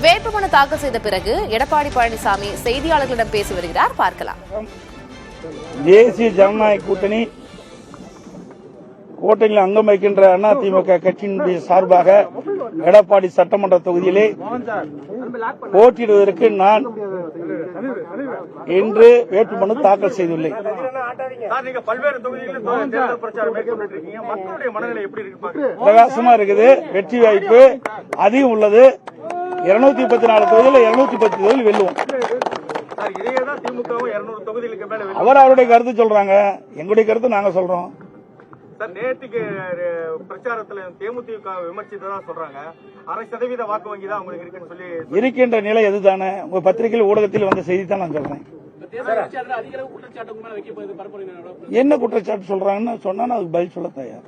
வேட்புமனு தாக்கல் செய்த பிறகு எடப்பாடி பழனிசாமி செய்தியாளர்களிடம் பேசி வருகிறார். பார்க்கலாம். தேசிய ஜனநாயக கூட்டணி கூட்டணியில் அங்கம் வைக்கின்ற அதிமுக கட்சியின் சார்பாக எடப்பாடி சட்டமன்ற தொகுதியிலே போட்டியிடுவதற்கு நான் இன்று வேட்புமனு தாக்கல் செய்துள்ளேன். பிரகாசமா இருக்குது. வெற்றி வாய்ப்பு அதிகம் உள்ளது. 214 தொகுதியில் 210 தொகுதியில் வெல்லுவோம். அவர் அவருடைய கருத்து சொல்றாங்க, எங்களுடைய கருத்து நாங்க சொல்றோம். நேற்றுக்கு பிரச்சாரத்தில் தேமுதிக விமர்சித்ததா சொல்றாங்க. 6% வாக்கு வங்கி தான் உங்களுக்கு இருக்குன்னு சொல்லி இருக்கின்ற நிலை எதுதானே? உங்க பத்திரிகையில் ஊடகத்தில் வந்த செய்தி தான் நான் சொல்றேன். என்ன குற்றச்சாட்டு சொல்றாங்கன்னு சொன்னா அதுக்கு பதில் சொல்ல தயார்.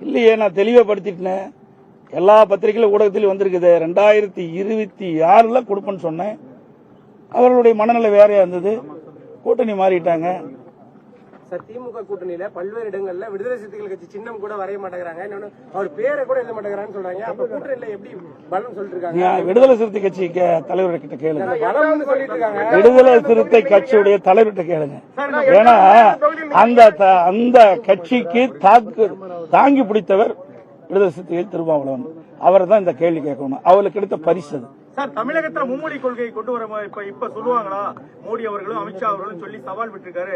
இல்லையே, நான் தெளிவுபடுத்திட்டேன். எல்லா பத்திரிகையில ஊடகத்திலும் வந்திருக்குது. 2026 கொடுப்பேன்னு சொன்னேன். அவர்களுடைய மனநிலை வேறையா இருந்தது. கூட்டணி மாறிட்டாங்க. திமுக கூட்டணியில பல்வேறு இடங்கள்ல விடுதலை சிறுத்தைகள் கட்சி சின்னம் கூட வரைய மாட்டேங்கிறாங்க. அவர் பேரை கூட எழுத மாட்டேங்கிறான்னு சொல்றாங்க. அப்ப கூட்டணியில எப்படி பலம் சொல்லிட்டு இருக்காங்க? விடுதலை சிறுத்தை கட்சி தலைவர்கிட்ட கேளுங்க. பலம்னு சொல்லிட்டு இருக்காங்க. விடுதலை சிறுத்தை கட்சியுடைய தலைவர்கிட்ட கேளுங்க. ஏன்னா அந்த கட்சிக்கு தாங்கி பிடித்தவர் விடுதலை சிறுத்தைகள் திருமாவளவன். அவர் தான் இந்த கேள்வி கேட்கணும். அவருக்கு கிடைத்த பரிசு அது. சார், தமிழகத்தில் மும்மொழி கொள்கையை கொண்டு வர இப்ப சொல்லுவாங்களா? மோடி அவர்களும் அமித்ஷா அவர்களும் சொல்லி சவால் விட்டுருக்காரு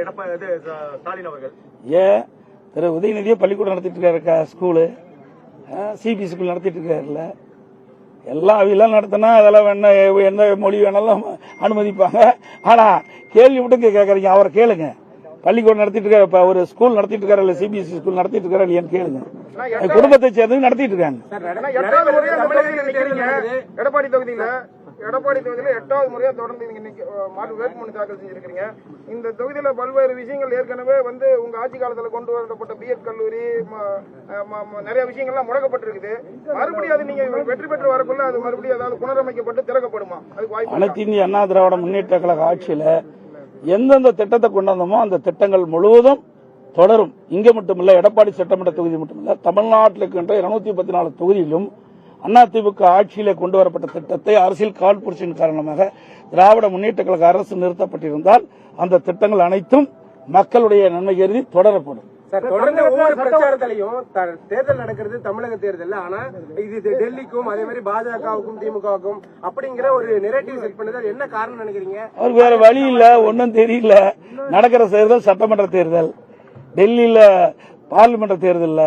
ஸ்டாலின் அவர்கள். திரு உதயநிதியை பள்ளிக்கூடம் நடத்திட்டு இருக்காரு, ஸ்கூலு சிபிஎஸ்சி ஸ்கூல் நடத்திட்டு இருக்காருல்ல. எல்லாம் அவையெல்லாம் நடத்தினா அதெல்லாம் என்ன மொழி வேணாலும் அனுமதிப்பாங்க. ஆனா கேள்வி மட்டும் கேட்கறீங்க. அவரை கேளுங்க. பள்ளிக்கூடம் நடத்திட்டு இருக்காரு, ஒரு ஸ்கூல் நடத்திட்டு இருக்காரு, சிபிஎஸ்சி ஸ்கூல் நடத்திட்டு இருக்காரு இல்லையான்னு கேளுங்க. குடும்பத்தை சேர்ந்து நடத்திட்டு இருக்காங்க. எடப்பாடி தொகுதியில 8வது முறையா தொடர்ந்து வேட்புமனு தாக்கல் செஞ்சிருக்கீங்க. இந்த தொகுதியில பல்வேறு விஷயங்கள் ஏற்கனவே உங்க ஆட்சி காலத்துல கொண்டு வரப்பட்ட பிஎட் கல்லூரி நிறைய விஷயங்கள்லாம் முடக்கப்பட்டிருக்குது. மறுபடியும் அது நீங்க வெற்றி பெற்று வரக்குள்ள அது மறுபடியும் ஏதாவது புனரமைக்கப்பட்டு திறக்கப்படுமா? அதுக்கு வாய்ப்பு. அனைத்து இந்திய அண்ணா திராவிட முன்னேற்ற கழக ஆட்சியில எந்தெந்த திட்டத்தை கொண்டு வந்தோமோ அந்த திட்டங்கள் முழுவதும் தொடரும். இங்க மட்டுமல்ல, எடப்பாடி சட்டமன்ற தொகுதி மட்டுமல்ல, தமிழ்நாட்டில் இருக்கின்ற 214 தொகுதியிலும் அதிமுக ஆட்சியிலே கொண்டு வரப்பட்ட திட்டத்தை அரசியல் காழ்ப்புணர்ச்சியின் காரணமாக திராவிட முன்னேற்ற கழக அரசு நிறுத்தப்பட்டிருந்தால் அந்த திட்டங்கள் அனைத்தும் மக்களுடைய நன்மை கருதி தொடரப்படும். தொடர்ந்து ஒவ்வொரு பிரச்சாரத்திலையும் தேர்தல் நடக்கிறது தமிழக தேர்தல். ஆனா இது டெல்லிக்கும் அதே மாதிரி பாஜகவுக்கும் திமுகவுக்கும் அப்படிங்கிற ஒரு நெரேட்டிவ் செட் பண்ணது என்ன காரணம் நினைக்கிறீங்க? அவர் வேற வழி இல்ல, ஒன்னும் தெரியல. நடக்கிற தேர்தல் சட்டமன்ற தேர்தல், டெல்லியில பார்லிமெண்ட் தேர்தல்,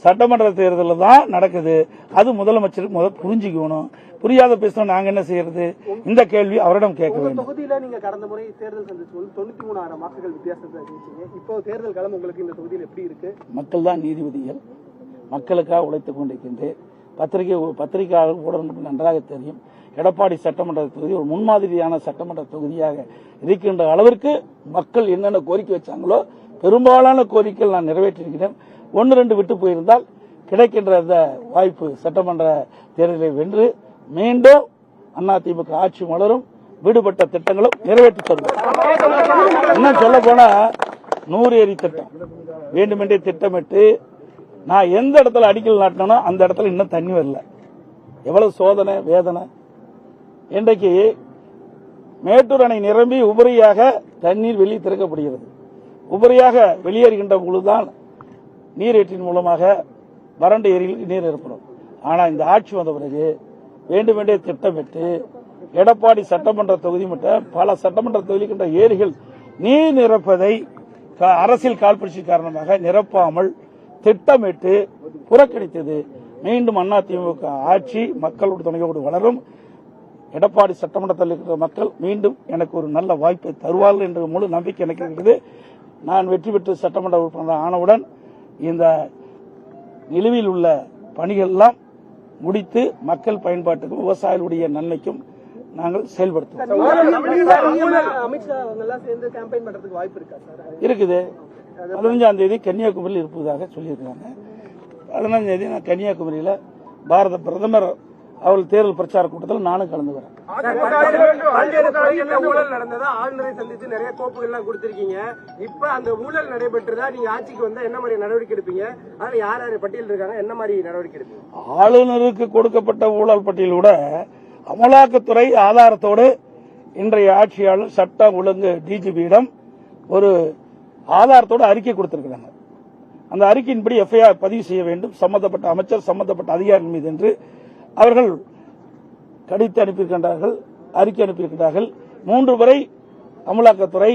சட்டமன்ற தேர்தல் தான் நடக்குது. அது முதலமைச்சருக்கு முதல் புரிஞ்சுக்கணும். புரியாத பேசணும். நாங்க என்ன செய்யறது? இந்த கேள்வி அவரிடம் கேட்க வேண்டும். தொகுதியில நீங்க கடந்த முறை தேர்தல் சந்திச்சு 93,000 வாக்குகள் வித்தியாசத்தை ஜெயிச்சீங்க. இப்போ தேர்தல் காலம் உங்களுக்கு இந்த தொகுதியில் எப்படி இருக்கு? மக்கள் தான் நீதிபதிகள். மக்களுக்காக உழைத்துக் கொண்டிருக்கின்றேன். பத்திரிகையாளர்கள் ஊடகங்களுக்கு நன்றாக தெரியும். எடப்பாடி சட்டமன்ற தொகுதி ஒரு முன்மாதிரியான சட்டமன்ற தொகுதியாக இருக்கின்ற அளவிற்கு மக்கள் என்னென்ன கோரிக்கை வச்சாங்களோ பெரும்பாலான கோரிக்கைகள் நான் நிறைவேற்றியிருக்கிறேன். 1-2 விட்டு போயிருந்தால் கிடைக்கின்ற அந்த வாய்ப்பு சட்டமன்ற தேர்தலை வென்று மீண்டும் அதிமுக ஆட்சி மலரும். விடுபட்ட திட்டங்களும் நிறைவேற்றி தருவோம். இன்னும் சொல்ல போனா 100 ஏரி திட்டம் வேண்டுமென்றே திட்டமிட்டு நான் எந்த இடத்துல அடிக்கல் நாட்டினோ அந்த இடத்துல இன்னும் தண்ணி வரல. எவ்வளவு சோதனை வேதனை. இன்றைக்கு மேட்டூர் அணை நிரம்பி உபரியாக தண்ணீர் வெளியே திறக்கப்படுகிறது. உபரியாக வெளியேறுகின்ற பொழுதுதான் நீரேற்றின் மூலமாக வறண்ட ஏரிகளுக்கு நீர் ஏற்படும். ஆனா இந்த ஆட்சி வந்த பிறகு வேண்டுமென்றே திட்டமிட்டு எடப்பாடி சட்டமன்ற தொகுதி மட்டும் பல சட்டமன்ற தொகுதிக்கின்ற ஏரிகள் நீர் நிரப்பதை அரசியல் காழ்ப்புணர்ச்சி காரணமாக நிரப்பாமல் திட்டமிட்டு புறக்கணித்தது. மீண்டும் அதிமுக ஆட்சி மக்களோடு துணையோடு வளரும். எடப்பாடி சட்டமன்றத்தில் இருக்கிற மக்கள் மீண்டும் எனக்கு ஒரு நல்ல வாய்ப்பை தருவார்கள் என்ற முழு நம்பிக்கை எனக்கு இருக்கிறது. நான் வெற்றி பெற்று சட்டமன்ற உறுப்பினர் ஆனவுடன் இந்த நிலுவையில் உள்ள பணிகள் எல்லாம் முடித்து மக்கள் பயன்பாட்டுக்கும் விவசாயிகளுடைய நன்மைக்கும் நாங்கள் செயல்படுத்துவோம். இருக்குது. 15ஆம் தேதி கன்னியாகுமரியில் இருப்பதாக சொல்லியிருக்காங்க. 15ஆம் தேதி நான் கன்னியாகுமரியில் பாரத பிரதமர் அவர்கள் தேர்தல் பிரச்சார கூட்டத்தில் நானும் கலந்து வரேன். ஊழல் நடந்ததா ஆளுநரை சந்தித்து நிறைய கோப்புகள் எல்லாம் கொடுத்திருக்கீங்க. இப்ப அந்த ஊழல் நடைபெற்றதா நீங்க ஆட்சிக்கு வந்தா என்ன மாதிரி நடவடிக்கை எடுப்பீங்க? அதுல யார் யார் பட்டியல் இருக்காங்க, என்ன மாதிரி நடவடிக்கை எடுப்பீங்க? ஆளுநருக்கு கொடுக்கப்பட்ட ஊழல் பட்டியலோட அமலாக்கத்துறை ஆதாரத்தோடு இன்றைய ஆட்சியாளர் சட்ட ஒழுங்கு டிஜிபியிடம் ஒரு ஆதாரத்தோடு அறிக்கை கொடுத்திருக்கிறாங்க. அந்த அறிக்கையின்படி எஃப்ஐஆர் பதிவு செய்ய வேண்டும் சம்பந்தப்பட்ட அமைச்சர் சம்பந்தப்பட்ட அதிகாரிகள் மீது என்று அவர்கள் கடித்து அனுப்பியிருக்கின்றார்கள், அறிக்கை அனுப்பியிருக்கிறார்கள். 3 முறை அமலாக்கத்துறை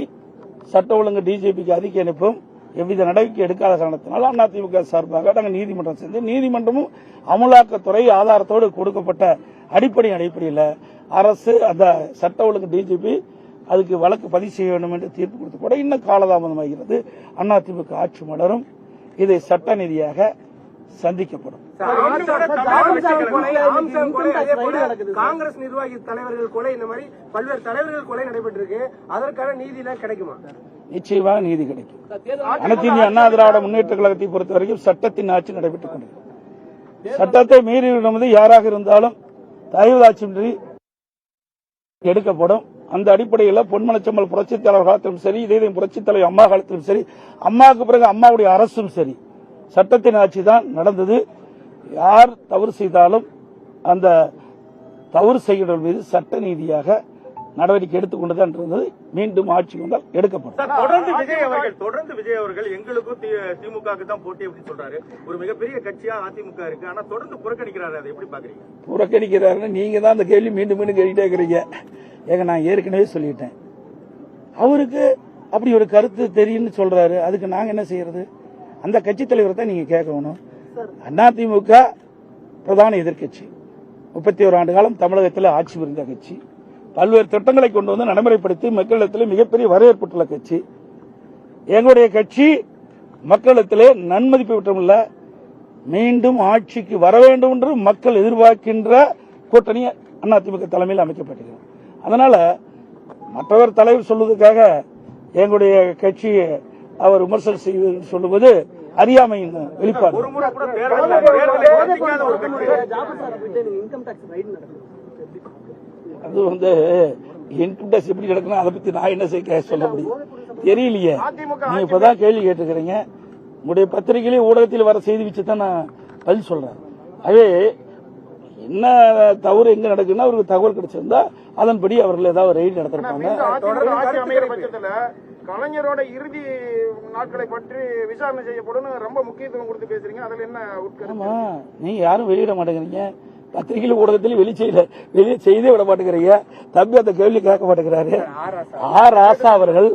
சட்ட ஒழுங்கு டிஜிபிக்கு அறிக்கை அனுப்பும் எவ்வித நடவடிக்கை எடுக்காத காரணத்தினால் அதிமுக சார்பாக நாங்கள் நீதிமன்றம் சென்று நீதிமன்றமும் அமலாக்கத்துறை ஆதாரத்தோடு கொடுக்கப்பட்ட அடிப்படையில் அரசு அந்த சட்ட ஒழுங்கு டிஜிபி அதுக்கு வழக்கு பதிவு செய்ய வேண்டும் என்று தீர்ப்பு கொடுத்து கூட இன்னும் காலதாமதமாகிறது. அதிமுக ஆட்சி மலரும், இதை சட்ட நீதியாக சந்திக்கப்படும். காங்கிரஸ் நிர்வாகி தலைவர்கள் கொலை, இந்த மாதிரி பல்வேறு தலைவர்கள் கொலை நடைபெற்றிருக்கு. அதற்கான நீதி கிடைக்குமா? நிச்சயமாக நீதி கிடைக்கும். அனைத்து இந்திய அண்ணா திராவிட முன்னேற்ற கழகத்தை பொறுத்தவரைக்கும் சட்டத்தின் ஆட்சி நடைபெற்றுக் கொண்டிருக்கிறது. சட்டத்தை மீறி யாராக இருந்தாலும் தயவுதாட்சியின்றி எடுக்கப்படும். அந்த அடிப்படையில் பொன்மனச்செம்மல் புரட்சித் தலைவர் காலத்திலும் சரி, இதயம் புரட்சித் தலைவர் அம்மா காலத்திலும் சரி, அம்மாவுக்கு பிறகு அம்மாவுடைய அரசும் சரி, சட்டத்தின் ஆட்சி தான் நடந்தது. யார் தவறு செய்தாலும் அந்த தவறு செய்கிறவர்கள் மீது சட்ட நீதியாக நடவடிக்கை எடுத்துக்கொண்டுதான் இருந்தது. மீண்டும் ஆட்சி வந்தால் எடுக்கப்படும். தொடர்ந்து விஜய் அவர்கள் எங்களுக்கும் திமுகவுக்கு தான் போட்டி அப்படின்னு சொல்றாரு. ஒரு மிகப்பெரிய கட்சியா அதிமுக இருக்கு, ஆனா தொடர்ந்து புறக்கணிக்கிறாரு. அதை எப்படி பாக்குறீங்க? புறக்கணிக்கிறாருன்னு நீங்க தான் அந்த கேள்வி மீண்டும் மீண்டும் கேட்டுட்டே இருக்கிறீங்க. ஏங்க, நான் ஏற்கனவே சொல்லிட்டேன், அவருக்கு அப்படி ஒரு கருத்து தெரியும்னு சொல்றாரு. அதுக்கு நாங்க என்ன செய்யறது? அந்த கட்சி தலைவரை தான் நீங்க கேட்கணும். அதிமுக பிரதான எதிர்கட்சி, 31 ஆண்டு காலம் தமிழகத்தில் ஆட்சி புரிந்த கட்சி, பல்வேறு திட்டங்களை கொண்டு வந்து நடைமுறைப்படுத்தி மக்களிடத்தில் மிகப்பெரிய வரவேற்புள்ள கட்சி. எங்களுடைய கட்சி மக்களிடத்திலே நன்மதிப்பு பெற்றமில்ல, மீண்டும் ஆட்சிக்கு வர வேண்டும் என்று மக்கள் எதிர்பார்க்கின்ற கூட்டணி அதிமுக தலைமையில் அமைக்கப்பட்டிருக்கிறது. அதனால மற்றவர் தலைவர் சொல்வதற்காக எங்களுடைய கட்சி அவர் விமர்சனம் செய்வது சொல்லுவது அறியாமையின் வெளிப்பாடு. அது இன்கம் டாக்ஸ் எப்படி நடக்கணும், அதை பத்தி நான் என்ன செய்ய சொல்ல முடியும் தெரியலையே. நீங்க இப்பதான் கேள்வி கேட்டுக்கிறீங்க. உங்களுடைய பத்திரிகையிலே ஊடகத்தில் வர செய்தி வச்சு தான் நான் பதில் சொல்றேன். அதே என்ன தவறு எங்க நடக்குன்னா அவருக்கு தகவல் கிடைச்சிருந்தா அதன்படி அவர்கள் ஏதாவது ரெய்டு நடத்திருப்பாங்க. கலைஞரோட இறுதி நாட்களை பற்றி விசாரணை செய்யப்படும் ரொம்ப முக்கியத்துவம் கொடுத்து பேசுறீங்க. அதுல என்ன உட்கருத்து? ஆமா, நீங்க யாரும் வெளியிட மாட்டேங்கிறீங்க. பத்திரிகையில ஊடகத்தில் வெளியே செய்தே விட மாட்டேங்கிறீங்க. தம்பி அந்த கேள்வி கேட்க மாட்டேங்கிறாரு. ஆர் ராசா அவர்கள்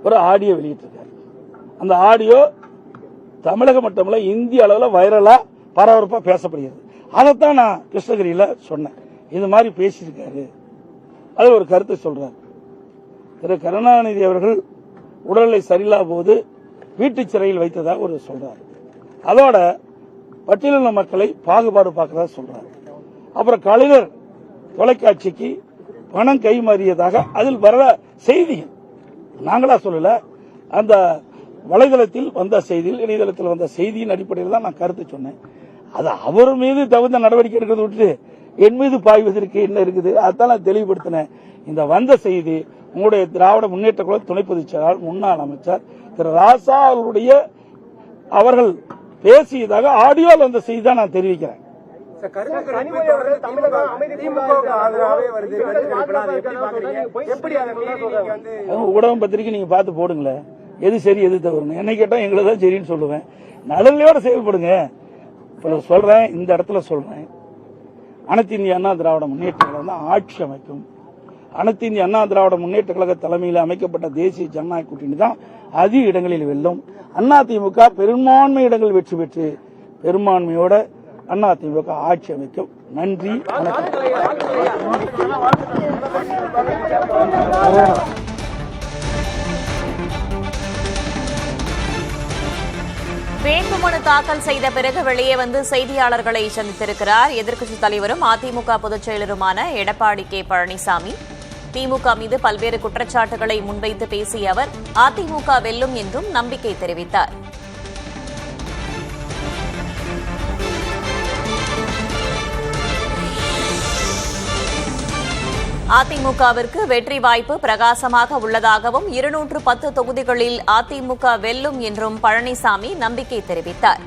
ஒரு ஆடியோ வெளியிட்டிருக்காரு. அந்த ஆடியோ தமிழகம் மட்டுமல்ல இந்திய அளவில் வைரலா பரபரப்பா பேசப்படுகிறது. அதைத்தான் நான் கிருஷ்ணகிரியில சொன்னேன். இது மாதிரி பேசியிருக்காரு, அது ஒரு கருத்தை சொல்றாரு. திரு கருணாநிதி அவர்கள் உடல்நிலை சரியில்லாத போது வீட்டு சிறையில் வைத்ததாக ஒரு சொல்றாரு. அதோட பட்டியலின மக்களை பாகுபாடு பார்க்கறதா சொல்றாரு. அப்புறம் கலைஞர் தொலைக்காட்சிக்கு பணம் கைமாறியதாக அதில் வர செய்திகள் நாங்களா சொல்லல, அந்த வலைதளத்தில் வந்த செய்தியில் இணையதளத்தில் வந்த செய்தியின் அடிப்படையில் தான் நான் கருத்து சொன்னேன். அது அவர் மீது தகுந்த நடவடிக்கை எடுக்கிறது விட்டு என் மீது பாய்வதற்கு என்ன இருக்குது, அதான் நான் தெளிவுபடுத்தினேன். இந்த வந்த செய்தி உங்களுடைய திராவிட முன்னேற்ற கழக துணை பொதுச் செயலாளர் முன்னாள் அமைச்சர் திரு ராசா அவர்கள் பேசியதாக ஆடியோவில் வந்த செய்தி தான் நான் தெரிவிக்கிறேன். ஊடகம் பத்திரிகை நீங்க பார்த்து போடுங்களேன், எது சரி எது தவறுன்னு. என்னை கேட்டா எங்களை தான் சரின்னு சொல்லுவேன். நலனிலையோட செயல்படுங்க. இப்ப சொல்றேன், இந்த இடத்துல சொல்றேன், அனைத்து இந்திய அண்ணா திராவிட முன்னேற்ற கழகம் தான் ஆட்சி அமைக்கும். அனைத்து இந்திய அண்ணா திராவிட முன்னேற்ற கழக தலைமையில் அமைக்கப்பட்ட தேசிய ஜனநாயக கூட்டணி தான் அதிக இடங்களில் வெல்லும். அதிமுக பெரும்பான்மை இடங்கள் வெற்றி பெற்று பெரும்பான்மையோட அதிமுக ஆட்சி அமைக்கும். நன்றி, வணக்கம். வேட்புமனு தாக்கல் செய்த பிறகு வெளியே வந்து செய்தியாளர்களை சந்தித்திருக்கிறார் எதிர்க்கட்சித் தலைவரும் அதிமுக பொதுச் செயலருமான எடப்பாடி கே பழனிசாமி. திமுக மீது பல்வேறு குற்றச்சாட்டுகளை முன்வைத்து பேசிய அவர் அதிமுக வெல்லும் என்றும் நம்பிக்கை தெரிவித்தார். அதிமுகவிற்கு வெற்றி வாய்ப்பு பிரகாசமாக உள்ளதாகவும் 210 தொகுதிகளில் அதிமுக வெல்லும் என்றும் பழனிசாமி நம்பிக்கை தெரிவித்தார்.